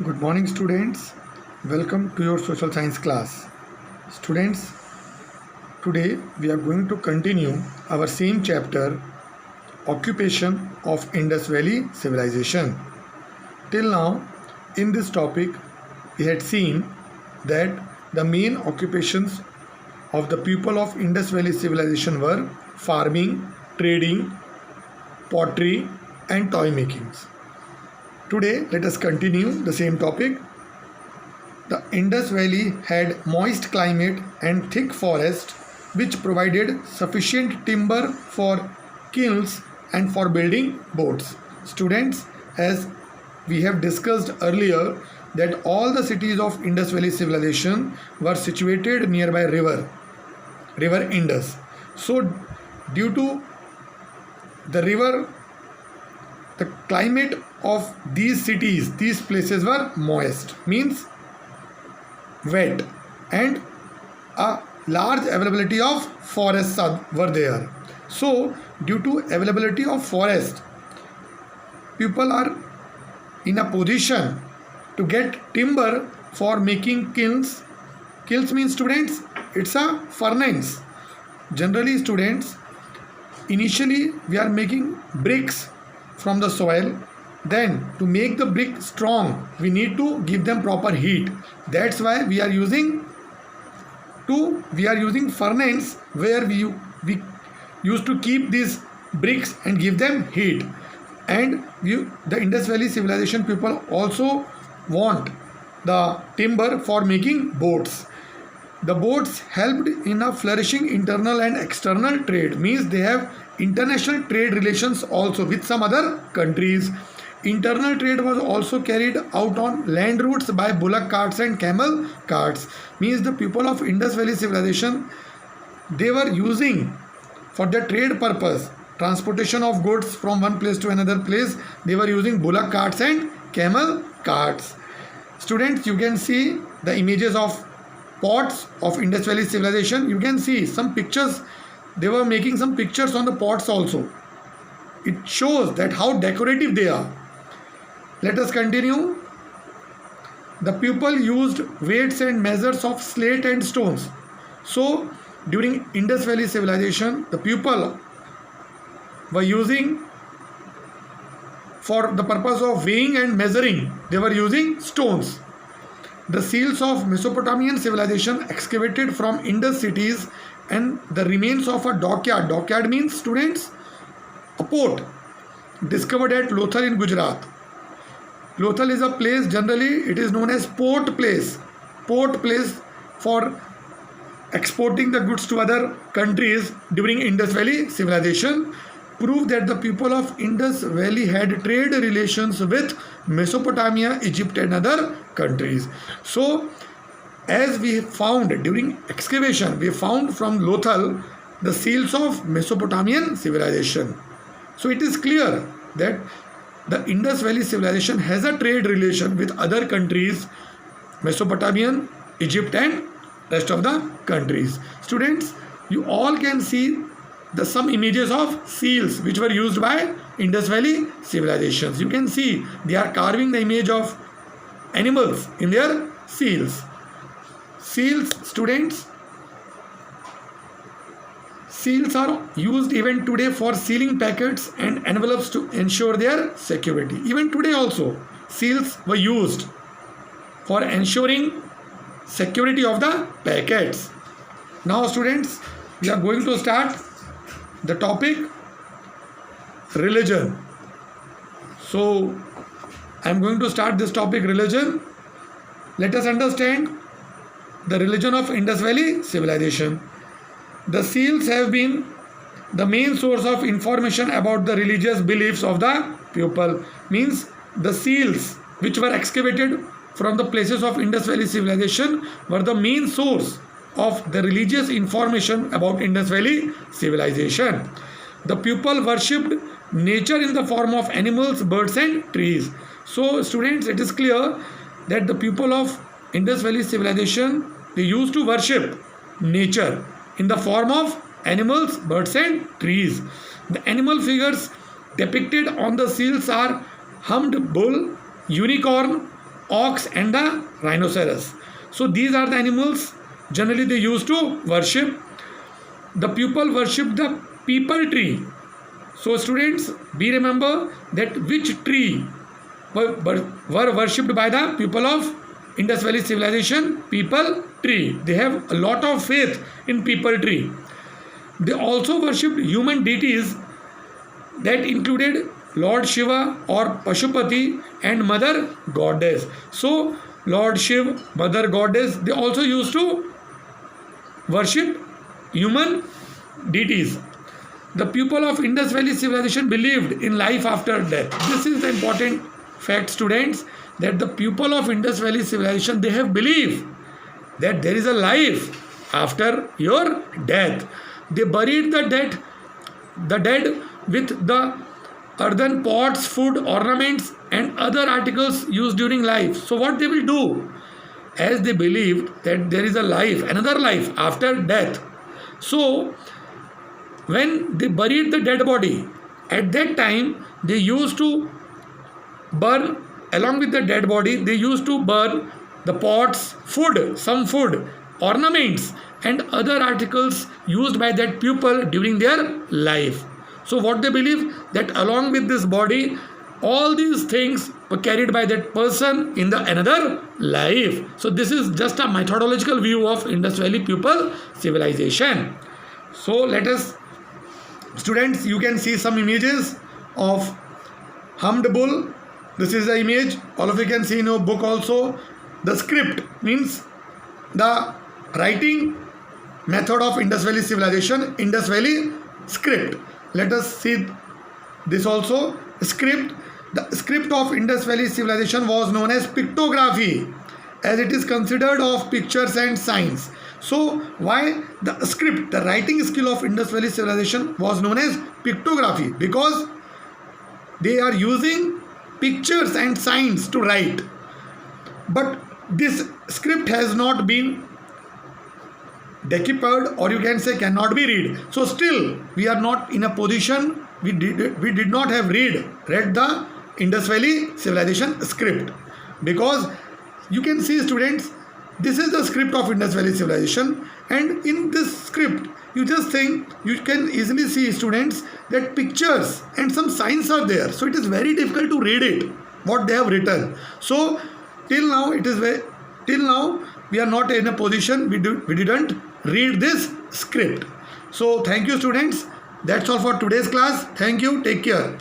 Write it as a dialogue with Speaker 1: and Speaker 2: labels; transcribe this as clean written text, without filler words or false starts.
Speaker 1: Good morning, students. Welcome to your social science class. Students, today we are going to continue our same chapter, Occupation of Indus Valley Civilization. Till now, in this topic, we had seen that the main occupations of the people of Indus Valley Civilization were farming, trading, pottery, and toy makings. Today, let us continue the same topic. The Indus Valley had moist climate and thick forest which provided sufficient timber for kilns and for building boats. Students, as we have discussed earlier that all the cities of Indus Valley civilization were situated nearby river Indus. So due to the river, the climate of these cities, these places were moist, means wet, and a large availability of forests were there. So due to availability of forest, people are in a position to get timber for making kilns. Kilns means, students, it's a furnace. Generally, students, initially we are making bricks from the soil. Then to make the brick strong, we need to give them proper heat. That's why we are using furnace where we used to keep these bricks and give them heat. And the Indus Valley civilization people also want the timber for making boats. The boats helped in a flourishing internal and external trade, means they have international trade relations also with some other countries. Internal trade was also carried out on land routes by bullock carts and camel carts, means the people of Indus Valley civilization, they were using for the trade purpose, transportation of goods from one place to another place, they were using bullock carts and camel carts. Students, you can see the images of pots of Indus Valley civilization. You can see some pictures. They were making some pictures on the pots also. It shows that how decorative they are. Let us continue. The people used weights and measures of slate and stones. So during Indus Valley civilization, the people were using, for the purpose of weighing and measuring, they were using stones. The seals of Mesopotamian civilization excavated from Indus cities and the remains of a dockyard. Dockyard means, students, a port, discovered at Lothal in Gujarat. Lothal is a place, generally it is known as port place for exporting the goods to other countries during Indus Valley civilization. Prove that the people of Indus Valley had trade relations with Mesopotamia, Egypt and other countries. So as we found during excavation, we found from Lothal the seals of Mesopotamian civilization. So it is clear that the Indus Valley civilization has a trade relation with other countries, Mesopotamian, Egypt and rest of the countries. Students, you all can see some images of seals which were used by Indus Valley civilizations. You can see they are carving the image of animals in their seals. Seals, students, seals are used even today for sealing packets and envelopes to ensure their security. Even today also, seals were used for ensuring security of the packets. Now students, we are going to start the topic religion. So I am going to start this topic religion. Let us understand the religion of Indus Valley civilization. The seals have been the main source of information about the religious beliefs of the people. Means the seals which were excavated from the places of Indus Valley civilization were the main source of the religious information about Indus Valley civilization. The people worshipped nature in the form of animals, birds and trees. So students, it is clear that the people of Indus Valley civilization, they used to worship nature in the form of animals, birds and trees. The animal figures depicted on the seals are hummed bull, unicorn, ox and the rhinoceros. So these are the animals generally they used to worship. The people worshipped the peepal tree. So students, be remember that which tree were worshipped by the people of Indus Valley civilization? Peepal tree. They have a lot of faith in peepal tree. They also worshipped human deities that included Lord Shiva or Pashupati and Mother Goddess. So Lord Shiva, Mother Goddess, they also used to worship human deities. The people of Indus Valley civilization believed in life after death. This is the important fact, students, that the people of Indus Valley civilization, they have belief that there is a life after your death. They buried the dead with the earthen pots, food, ornaments and other articles used during life. So what they will do, as they believed that there is a life, another life after death. So when they buried the dead body, at that time they used to burn, along with the dead body, they used to burn the pots, food, some food, ornaments and other articles used by that people during their life. So what they believe, that along with this body, all these things were carried by that person in the another life. So this is just a methodological view of Indus Valley people civilization. So let us, students, you can see some images of hummed bull. This is the image. All of you can see in your book also. The script means the writing method of Indus Valley civilization, Indus Valley script. Let us see this also. Script. The script of Indus Valley civilization was known as pictography, as it is considered of pictures and signs. So why the script, the writing skill of Indus Valley civilization was known as pictography? Because they are using pictures and signs to write. But this script has not been deciphered, or you can say cannot be read. So still we are not in a position, we did not have read the Indus Valley civilization script, because you can see, students, this is the script of Indus Valley civilization, and in this script you just think, you can easily see, students, that pictures and some signs are there. So it is very difficult to read it, what they have written. So till now we are not in a position, we didn't read this script. So thank you, students. That's all for today's class. Thank you. Take care.